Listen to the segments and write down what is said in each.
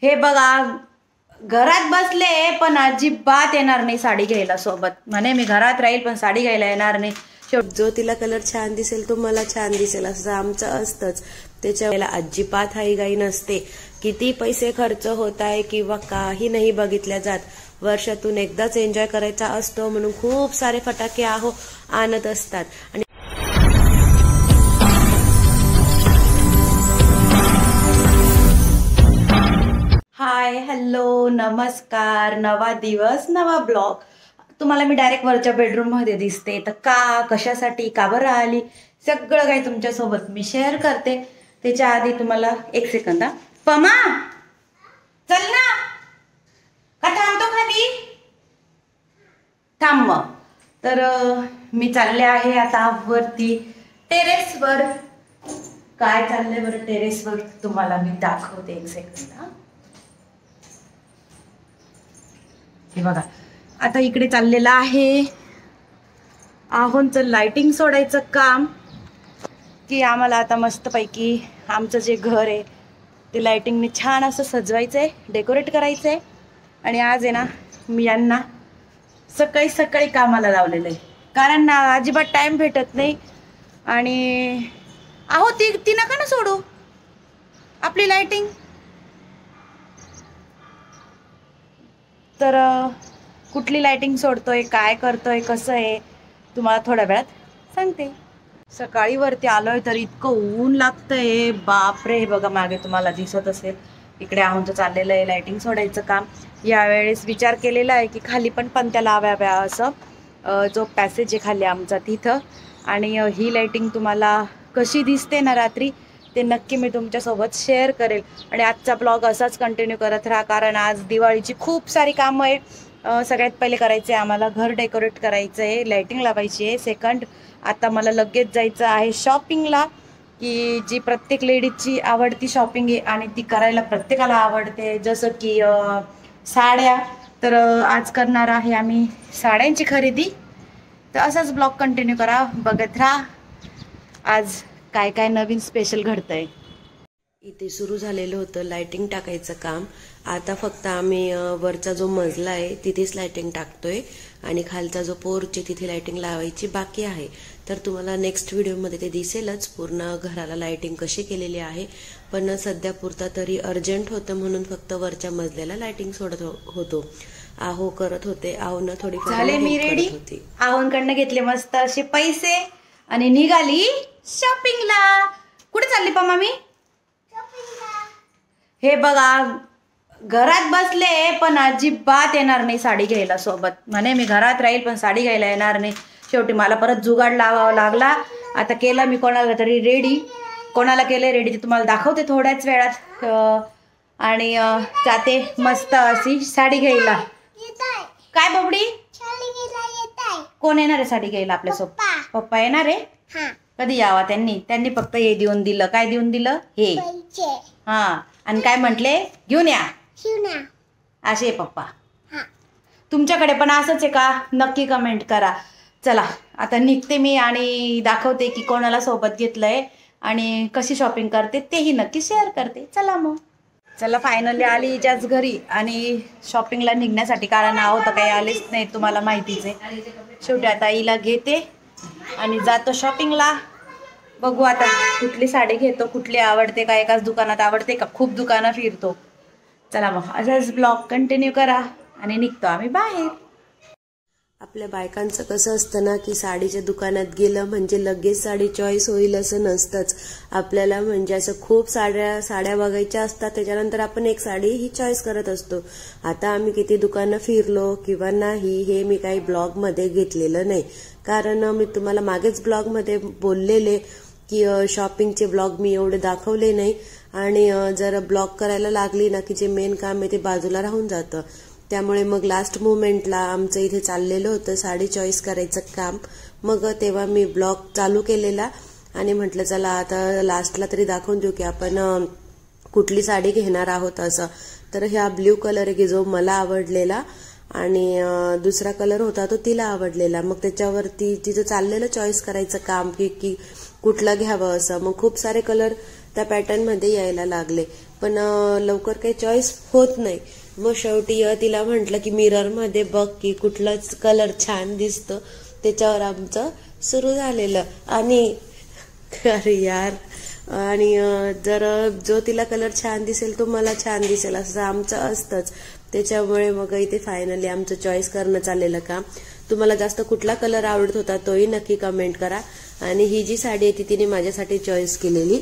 हे बघा, घरात बसले पण अजिबात येणार नाही साडी घ्यायला सोबत. म्हणे मी घरात राहील पण साडी घ्यायला येणार नाही. जो तिला कलर छान दिसेल तो मला छान दिसेल असं आमचं असतंच. त्याच्या वेळेला अजिबात हाईघाई नसते. किती पैसे खर्च होत आहे किंवा काही नाही बघितल्या जात. वर्षातून एकदाच एन्जॉय करायचा असतो म्हणून खूप सारे फटाके आणत असतात. आणि हाय, हॅलो, नमस्कार. नवा दिवस, नवा ब्लॉग. तुम्हाला मी डायरेक्ट वरच्या बेडरूम मध्ये दिसते. तर का, कशासाठी, का बरं आली, सगळं काही तुमच्यासोबत मी शेअर करते. त्याच्या आधी तुम्हाला एक सेकंद. पमा चल ना, का थांबतो खाली, थांब मग. तर मी चालले आहे आता वरती टेरेसवर. काय चाललंय बरं टेरेसवर तुम्हाला मी दाखवते. एक सेकंद. हे बघा, आता इकडे चाललेलं आहे आहोंचं लाइटिंग सोडायचं काम. की आम्हाला आता मस्तपैकी आमचं जे घर आहे ते लाइटिंगने छान असं सजवायचंय, डेकोरेट करायचंय. आणि आज आहे ना, मी यांना सकाळी सकाळी कामाला लावलेलं आहे. कारण ना अजिबात टाइम भेटत नाही. आणि आहो ती नका ना सोडू आपली लाइटिंग. तर कुठली लाइटिंग सोडतोय, काय करतोय, कसं आहे तुम्हाला थोड्या वेळात सांगते. सकाळी वरती आलोय तर इतकं ऊन लागतंय, बापरे. हे बघा मागे तुम्हाला दिसत असेल, इकडे आहोंचं चाललेलं आहे लाइटिंग सोडायचं काम. यावेळेस विचार केलेला आहे की खाली पण पणत्या लावाव्या असं. जो पॅसेज आहे खाली आमचा तिथं. आणि ही लाइटिंग तुम्हाला कशी दिसते ना रात्री ते नक्की मी तुमच्यासोबत शेअर करेल. आणि आजचा ब्लॉग असाच कंटिन्यू करत राहा, कारण आज दिवाळीची खूप सारी कामं आहे. सगळ्यात पहिले करायचं आहे आम्हाला घर डेकोरेट करायचं आहे, लाइटिंग लावायची आहे. सेकंड, आता मला लगेच जायचं आहे शॉपिंगला, की जी प्रत्येक लेडीजची आवडती शॉपिंग आहे आणि ती करायला प्रत्येकाला आवडते. जसं की साड्या. तर आज करणार आहे आम्ही साड्यांची खरेदी. तर असाच ब्लॉग कंटिन्यू करा, बघत राहा आज काय काय नवीन स्पेशल घडतंय. इथे सुरू झालेलं होतं लाइटिंग टाकायचं काम. आता फक्त आम्ही वरचा जो मजला आहे तिथेच लाइटिंग टाकतोय आणि खालचा जो पोर्च आहे तिथे लाइटिंग लावायची बाकी आहे. तर तुम्हाला नेक्स्ट व्हिडिओमध्ये ते दिसेलच पूर्ण घराला लाइटिंग कशी केलेली आहे. पण सध्या पुरता तरी अर्जंट होतं म्हणून फक्त वरच्या मजल्याला लाइटिंग सोडत होतो. आहो करत होते, आहोंना थोडीफार झाले मी रेडी. आहोंकडनं घेतले मस्त असे पैसे आणि निघाली शॉपिंगला. कुठे चालली पमा मी? हे बघा, घरात बसले पण अजिबात येणार नाही साडी घ्यायला सोबत. म्हणे मी घरात राहील पण साडी घ्यायला येणार नाही. शेवटी मला परत जुगाड लावावा लागला. आता केलं मी कोणाला तरी रेडी. कोणाला केलं रेडी ते तुम्हाला दाखवते थोड्याच वेळात. आणि जाते मस्त अशी साडी घ्यायला. काय बबडी, कोण येणार आहे साडी घ्यायला आपल्यासोबत? पप्पा येणार आहे. कधी यावा त्यांनी फक्त हे देऊन दिलं. काय देऊन दिलं? हे. हा, आणि काय म्हटले? घेऊन या असे पप्पा. तुमच्याकडे पण असंच आहे का? नक्की कमेंट करा. चला आता निघते मी आणि दाखवते की कोणाला सोबत घेतलंय आणि कशी शॉपिंग करते तेही नक्की शेअर करते. चला मग. चला फायनली आली हिच्याच घरी आणि शॉपिंगला निघण्यासाठी, कारण आहो तर काही आलेच नाही, तुम्हाला माहितीच आहे. शेवटी आता हिला घेते आणि जातो शॉपिंगला. बघू आता कुठली साडी घेतो, कुठली आवडते का, एकाच दुकानात आवडते का खूप दुकानं फिरतो. चला मग असाच ब्लॉग कंटिन्यू करा आणि निघतो आम्ही बाहेर. आपल्या बायकांचं कसं असतं ना की साडीच्या दुकानात गेलं म्हणजे लगेच साडी चॉईस होईल असं नसतंच. आपल्याला म्हणजे असं खूप साड्या बघायच्या असतात, त्याच्यानंतर आपण एक साडी ही चॉईस करत असतो. आता आम्ही किती दुकानं फिरलो किंवा नाही हे मी काही ब्लॉगमध्ये घेतलेलं नाही, कारण मी तुम्हाला मागेच ब्लॉगमध्ये बोललेले की शॉपिंगचे ब्लॉग मी एवढे दाखवले नाही. आणि जर ब्लॉग करायला लागली ना की जे मेन काम आहे ते बाजूला राहून जातं. त्यामुळे मग लास्ट मोमेंटला आमचं इथे चाललेलं होतं साडी चॉईस करायचं काम. मग तेव्हा मी ब्लॉग चालू केलेला आणि म्हटलं चला आता लास्टला तरी दाखवून देऊ की आपण कुठली साडी घेणार आहोत असं. तर ह्या ब्ल्यू कलर आहे की जो मला आवडलेला आणि दुसरा कलर होता तो तिला आवडलेला. मग त्याच्यावरती तिचं चाललेलं चॉईस करायचं काम की कुठलं घ्यावं असं. मग खूप सारे कलर त्या पॅटर्न मध्ये यायला लागले. पण लवकर काही चॉईस होत नाही. मग शेवटी तिला म्हटलं की मिरर मध्ये बघ की कुठलाच कलर छान दिसतो. त्याच्यावर आमचं सुरू झालेलं. आणि अरे यार, आणि जर जो तिला कलर छान दिसेल तो मला छान दिसेल असं आमचं असतंच. त्याच्यामुळे मग इथे फायनली आमचं चॉईस करणं चाललेलं काम. तुम्हाला जास्त कुठला कलर आवडत होता तोही नक्की कमेंट करा. आणि ही जी साडी आहे ती तिने माझ्यासाठी चॉईस केलेली.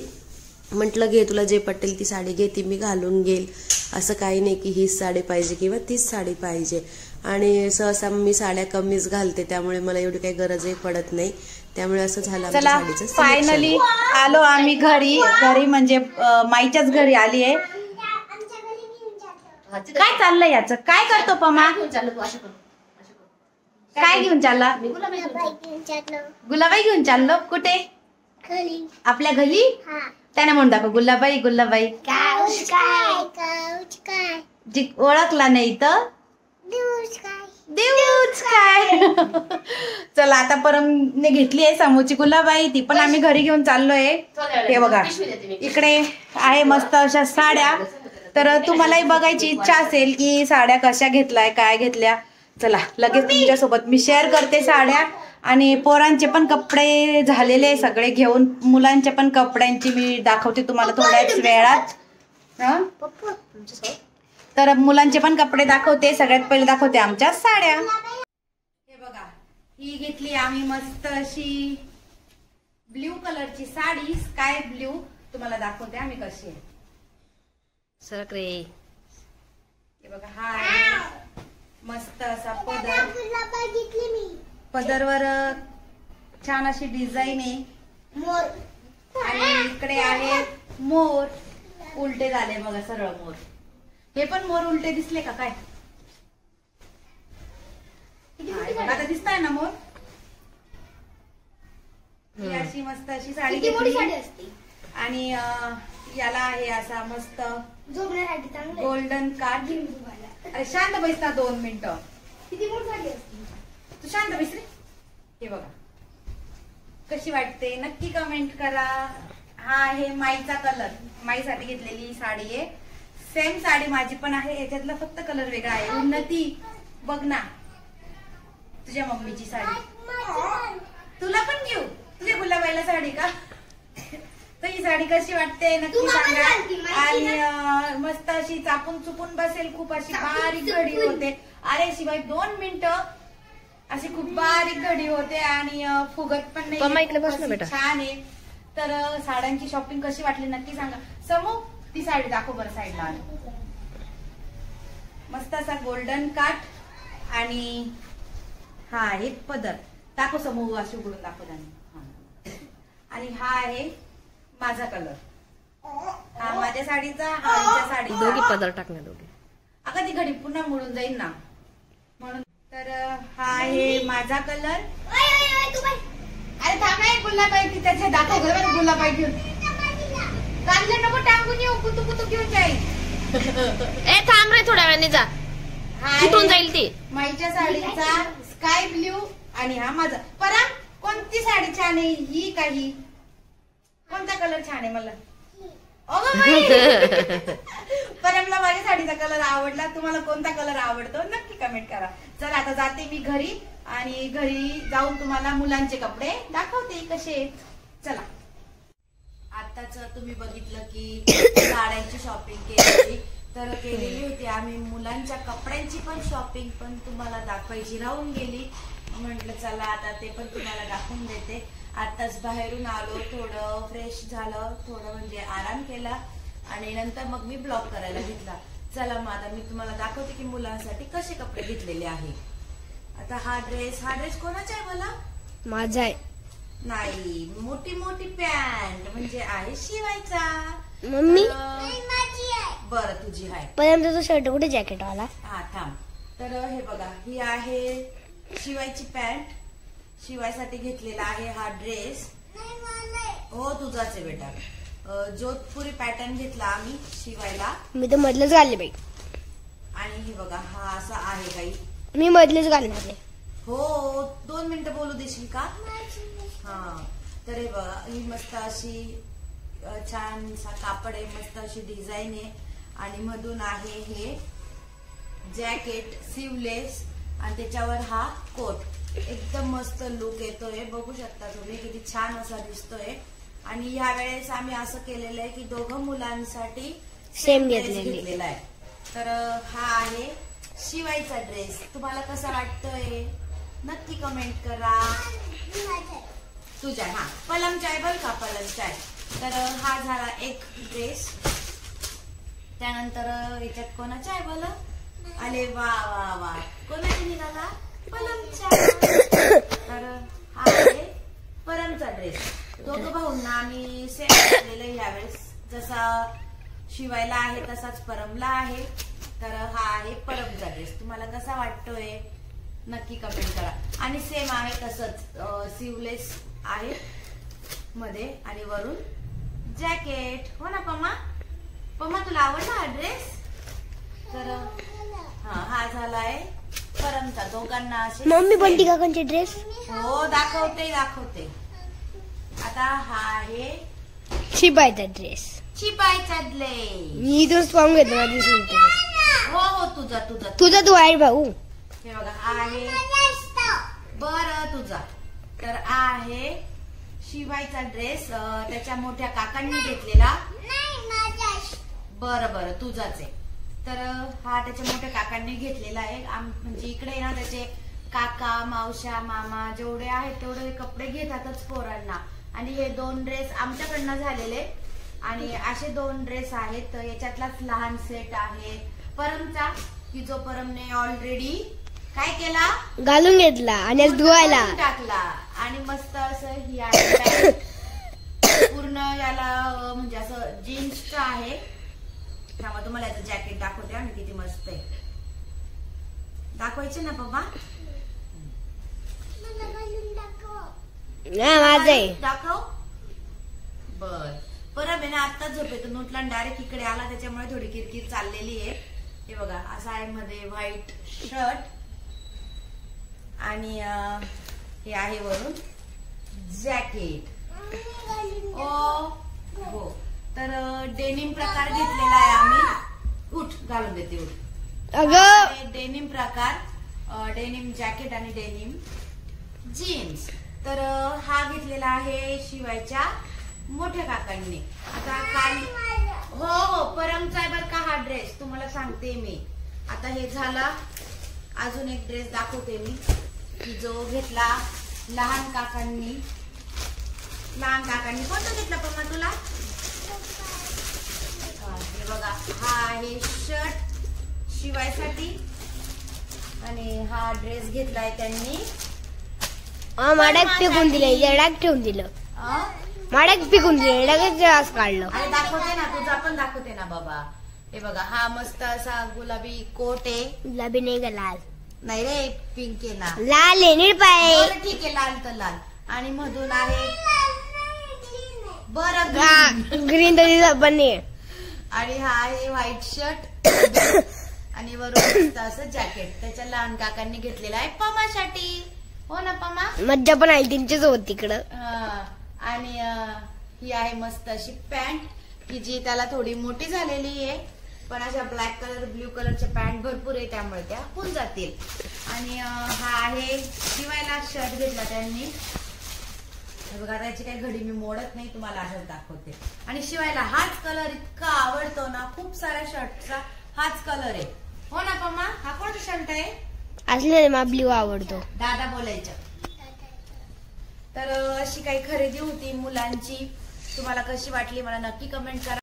म्हटलं घे, तुला जे पटेल ती साडी घे, ती मी घालून घेईल. असं काही नाही की हीच साडी पाहिजे किंवा तीच साडी पाहिजे. आणि सहसा मी साड्या कमीच घालते, त्यामुळे मला एवढी काही गरजही पडत नाही. त्यामुळे असं झालं. चला फायनली आलो आम्ही घरी. घरी म्हणजे माईच्याच घरी आली आहे. काय चाललंय याचं? काय करतो पमा? काय घेऊन चालला? गुलाबाई घेऊन चाललो. कुठे? आपल्या घरी. त्याने म्हणून दाखव गुलाबाई. गुलाबाई जी ओळखला नाही तर देऊच काय. चला आता परमने घेतली आहे समोरची गुलाबाई, ती पण आम्ही घरी घेऊन चाललोय. हे बघा इकडे आहे मस्त अशा साड्या. तर तुम्हालाही बघायची इच्छा असेल की साड्या कशा घेतलाय, काय घेतल्या. चला लगेच तुमच्यासोबत मी शेअर करते साड्या. आणि पोरांचे पण कपडे झालेले सगळे घेऊन. मुलांच्या पण कपड्यांची मी दाखवते तुम्हाला थोड्याच वेळात. तर मुलांचे पण कपडे दाखवते. सगळ्यात पहिले दाखवते आमच्या साड्या. हे बघा, ही घेतली आम्ही मस्त अशी ब्ल्यू कलरची साडी, स्काय ब्ल्यू. तुम्हाला दाखवते आम्ही कशी आहे. सरक रे. हे बघा, हा आहे मस्त असा पदर. पदरवर छान अशी डिझाईन आहे. आणि इकडे आहे मोर. उलटे झाले बघा, सरळ मोर. हे पण मोर उलटे दिसले का काय? आता दिसताय ना मोर. ही अशी मस्त अशी साडी घेतली. आणि याला आहे असा मस्त गोल्डन काठ. अरे शांत बैस ना 2 मिनिटं. तू शांत बैस रे. हे बघा कशी वाटते नक्की कमेंट करा. हा आहे माईचा कलर. माईसाठी घेतलेली साडी आहे. सेम साडी माझी पण आहे, याच्यातला फक्त कलर वेगळा आहे. उन्नती बघ ना, तुझ्या मम्मीची साडी. तुला पण घेऊ? तुझ्या गुलाबाईला साडी का? तर ही साडी कशी वाटते नक्की सांगा. आणि मस्त अशी चापून चुपून बसेल. खूप अशी बारीक घडी होते. अरे शिवाय 2 मिनिटं. अशी खूप बारीक घडी होते आणि फुगत पण नाही. छान आहे. तर साड्यांची शॉपिंग कशी वाटली नक्की सांगा. समू ती साडी दाखव बरं साईडला. मस्त असा गोल्डन काठ. आणि हा आहे पदर. दाखव समू, अशी उघडून दाखव. आणि हा आहे माझा कलर. हा माझ्या साडीचा, हा आमच्या साडीचा. दोघी पदर टाकणार दोघी. अगं ती घडी पुन्हा मोडून जाईल ना म्हणून. तर हा आहे माझा कलर. अरे थांबाय गुलाबाई, ती त्याच्या दाखव गुलाबाई घेऊन. काढलं नको टाकून येऊ, कुतू कुतू घेऊन जाईल. ए थांब रे, थोड्या वेळाने जा. कुठून जाईल ती? माईच्या साडीचा स्काय ब्ल्यू. आणि हा माझा. परा कोणती साडी छान आहे? ही काही कोणता कलर छान आहे? मला परमला माझ्या साडीचा कलर आवडला. तुम्हाला कोणता कलर आवडतो नक्की कमेंट करा. चला आता जाते मी घरी. आणि घरी जाऊन तुम्हाला मुलांचे कपडे दाखवते कसे. चला. आताच तुम्ही बघितलं की साड्यांची शॉपिंग केली. तर केलेली होती आम्ही मुलांच्या कपड्यांची पण शॉपिंग, पण तुम्हाला दाखवायची राहून गेली. म्हटलं चला आता ते पण तुम्हाला दाखवून देते. आताच बाहेरून आलो, थोडं फ्रेश झालं, थोडं म्हणजे आराम केला आणि नंतर मग मी ब्लॉग करायला घेतला. चला मग आता मी तुम्हाला दाखवते की मुलांसाठी कसे कपडे घेतलेले आहे. आता हा ड्रेस कोणाचा आहे? मला माझा आहे. नाही, मोठी मोठी पॅन्ट म्हणजे आहे शिवायचा. मम्मी बरं तुझी आहे. पर्यंत तो शर्ट कुठे जॅकेट वाला? हा थांब. तर हे बघा, ही आहे शिवायची पॅन्ट. शिवायसाठी घेतलेला आहे हा ड्रेस. हो तुझाच आहे बेटा. जोधपुरी पॅटर्न घेतला आम्ही शिवायला. मी तर मधलेच घालले बाई. आणि हे बघा हा असा आहे काही. मी मधलेच घालणार. हो 2 मिनिटं बोलू देशील का? हा. तर हे बघा ही मस्त अशी छानसा कापड आहे, मस्त अशी डिझाईन आहे आणि मधून आहे हे जॅकेट सिवलेस आणि त्याच्यावर हा कोट. एकदम मस्त लुक येतोय, बघू शकता तुम्ही किती छान असा दिसतोय. आणि ह्या वेळेस आम्ही असं केलेलं आहे की दोघं मुलांसाठी सेम घेतलेला आहे. तर हा आहे शिवायचा ड्रेस. तुम्हाला कसा वाटतोय नक्की कमेंट करा. तुझ्या हा पलम चाय बर का, पलम चाय. तर हा झाला एक ड्रेस. त्यानंतर याच्यात कोणाचा आहे बोल? अरे वा वा वा, कोणाची निघाला? पलमचा. तर हा आहे परमचा ड्रेस. दोघं भाऊंना आम्ही सेम घातलेलं यावेळेस. जसा शिवायला आहे तसाच परमला आहे. तर हा आहे परमचा ड्रेस. तुम्हाला कसा वाटतोय नक्की कमेंट करा. आणि सेम आहे तसंच सिवलेस आहे मध्ये आणि वरून जॅकेट. हो ना पम्मा? पम्मा तुला आवडला हा ड्रेस? तर हा झालाय परमचा. दोघांना असे मम्मी बंटी काकांचे ड्रेस. हो दाखवते. आता हा आहे शिपाईचा ड्रेस. शिपाईचा ड्रेस. मी इथूनच पाहून घेतलं माझी. हो तुझा तू आहे भाऊ. हे बघा आहे बर तुझा. तर आहे शिवायचा ड्रेस. त्याच्या मोठ्या काकांनी घेतलेला. बरं तुझाच आहे. तर हा त्याच्या मोठ्या काकांनी घेतलेला आहे. म्हणजे इकडे ना त्याचे काका मावश्या मामा जेवढे आहेत तेवढे कपडे घेतातच पोरांना. आणि हे 2 ड्रेस आमच्याकडनं झालेले आणि असे 2 ड्रेस आहेत. याच्यातलाच लहान सेट आहे परमचा की जो परमने ऑलरेडी काय केला? घालून घेतला आणि धुवायला टाकला. आणि मस्त असं ही आहे पूर्ण याला म्हणजे असं जीन्सचं आहे. त्यामुळे तुम्हाला याचं जॅकेट दाखवते आणि किती मस्त आहे. दाखवायचे ना पप्पा? माझं आहे. दाखव. बर परम आहे ना आत्ताच झोपेतून उठला आणि डायरेक्ट इकडे आला, त्याच्यामुळे थोडी किरकिर चाललेली आहे. हे बघा असं आहे मध्ये व्हाईट शर्ट आणि हे आहे वरून जॅकेट. हो तर डेनिम प्रकार घेतलेला आहे आम्ही. उठ घालून देते उठ. अगं डेनिम प्रकार, डेनिम जॅकेट आणि डेनिम जीन्स. तर हा घेतलेला आहे शिवायच्या मोठ्या काकांनी. आता काल हो परमचा आहे बर का हा ड्रेस. तुम्हाला सांगते मी. आता हे झाला. अजून एक ड्रेस दाखवते मी की जो घेतला लहान काकांनी. कोणता घेतला पम्मा तुला? हे बघा हा आहे शर्ट शिवायसाठी आणि हा ड्रेस घेतलाय त्यांनी. माड्यात फेकून दिलं, जडाक ठेवून दिलं. माड्यात फेकून दिलं, लगेच जळास काढलं. आणि दाखवते ना तुझा पण दाखवते ना बाबा. हे बघा हा मस्त असा गुलाबी कोट आहे. गुलाबी नाही का लाल? नाही रे पिंक आहे ना. लाल आहे निळपाय. ठीक आहे लाल तर लाल. आणि मधून आहे बरं ग्रीन तर पण आणि हा आहे व्हाईट शर्ट आणि वरून असं जॅकेट त्याच्या लहान काकांनी घेतलेला आहे पमासाठी. हो ना पमा? मज्जा पण आहे त्यांच्या सोबत तिकडं. आणि ही आहे मस्त अशी पॅन्ट की जी त्याला थोडी मोठी झालेली आहे. पण अशा ब्लॅक कलर ब्ल्यू कलरच्या पॅन्ट भरपूर आहे त्यामुळे त्या होऊन जातील. आणि हा आहे शिवायला शर्ट घेतला त्यांनी. बघा त्याची काही घडी मी मोडत नाही, तुम्हाला असंच दाखवते. आणि शिवायला हाच कलर इतका आवडतो ना, खूप साऱ्या शर्टचा हाच कलर आहे. हो ना पम्मा? हा कोणता शर्ट आहे? असले मला ब्ल्यू आवडतो. दादा बोलायचं. तर अशी काही खरेदी होती मुलांची. तुम्हाला कशी वाटली मला नक्की कमेंट करा.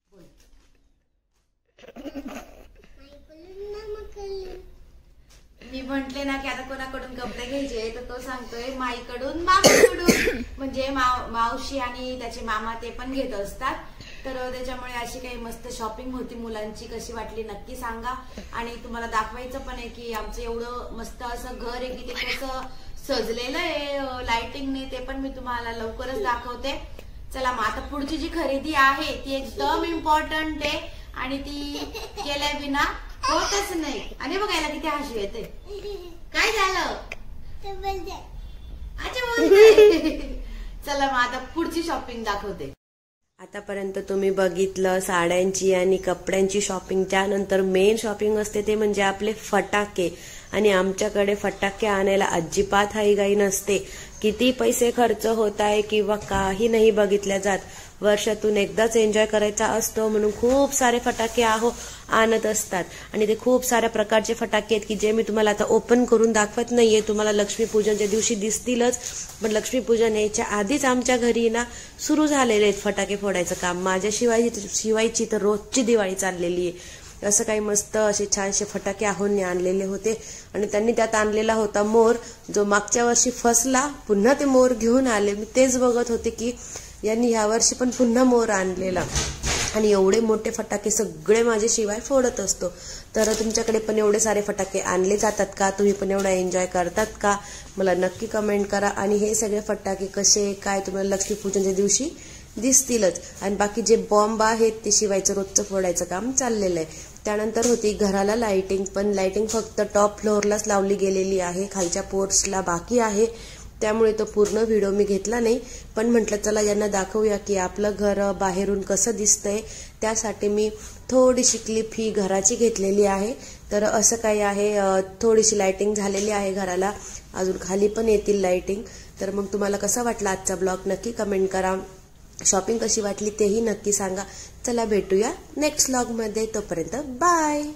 मी म्हंटले ना की आता कोणाकडून कपडे घ्यायचे तर तो सांगतोय माईकडून मामाकडून. म्हणजे मावशी आणि त्याचे मामा ते पण घेत असतात. तर त्याच्यामुळे अशी काही मस्त शॉपिंग होती मुलांची. कशी वाटली नक्की सांगा. आणि तुम्हाला दाखवायचं पण आहे की आमचं एवढं मस्त असं घर आहे की ते कसं सजलेलं आहे लाइटिंगने, ते पण मी तुम्हाला लवकरच दाखवते. चला मग आता पुढची जी खरेदी आहे ती एकदम इम्पॉर्टंट आहे आणि ती केल्या विना होतच नाही. आणि बघायला किती हसू येते. काय झालं? अच्छा बोलते. चला मग आता पुढची शॉपिंग दाखवते. आतापर्यंत तुम्ही बघितलं साड्यांची आणि कपड्यांची शॉपिंग. त्यानंतर मेन शॉपिंग असते ते म्हणजे आपले फटाके. आणि आमच्याकडे फटाके आणायला अजिबात हाईघाई नसते. किती पैसे खर्च होत आहे किंवा काही नाही बघितल्या जात. वर्षातून एकदाच एन्जॉय करायचा असतो म्हणून खूप सारे फटाके आणत असतात. आणि ते खूप साऱ्या प्रकारचे फटाके आहेत की जे मी तुम्हाला आता ओपन करून दाखवत नाहीये. तुम्हाला लक्ष्मीपूजनच्या दिवशी दिसतीलच. पण लक्ष्मीपूजन यायच्या आधीच आमच्या घरी ना सुरू झालेले आहेत फटाके फोडायचं काम. माझ्या शिवायची तर रोजची दिवाळी चाललेली आहे. असं काही मस्त असे छानसे फटाके आहोंनी आणलेले होते. आणि त्यांनी त्यात आणलेला होता मोर, जो मागच्या वर्षी फसला. पुन्हा ते मोर घेऊन आले. मी तेच बघत होते की यांनी ह्या वर्षी पण पुन्हा मोर आणलेला. आणि एवढे मोठे फटाके सगळे माझे शिवाय फोडत असतो. तर तुमच्याकडे पण एवढे सारे फटाके आणले जातात का? तुम्ही पण एवढा एन्जॉय करतात का? मला नक्की कमेंट करा. आणि हे सगळे फटाके कसे काय तुम्हाला लक्ष्मीपूजनच्या दिवशी दिसतीलच. आणि बाकी जे बॉम्ब आहेत ते शिवायचं रोजचं फोडायचं काम चाललेलं आहे. त्यानंतर होती घराला लाइटिंग. पण लाइटिंग फक्त टॉप फ्लोअरलाच लावली गेलेली आहे, खालच्या पोर्ट्सला बाकी आहे. त्यामुळे तो पूर्ण व्हिडिओ मी घेतला नाही. पण म्हटलं चला यांना दाखवूया की आपलं घर बाहेरून कसं दिसतंय. त्यासाठी मी थोडीशी क्लिप ही घराची घेतलेली आहे. तर असं काही आहे, थोडीशी लाइटिंग झालेली आहे घराला. अजून खाली पण येतील लाइटिंग. तर मग तुम्हाला कसा वाटला आजचा ब्लॉग नक्की कमेंट करा. शॉपिंग कशी वाटली तेही नक्की सांगा. चला भेटूया नेक्स्ट ब्लॉग मध्ये. तोपर्यंत बाय.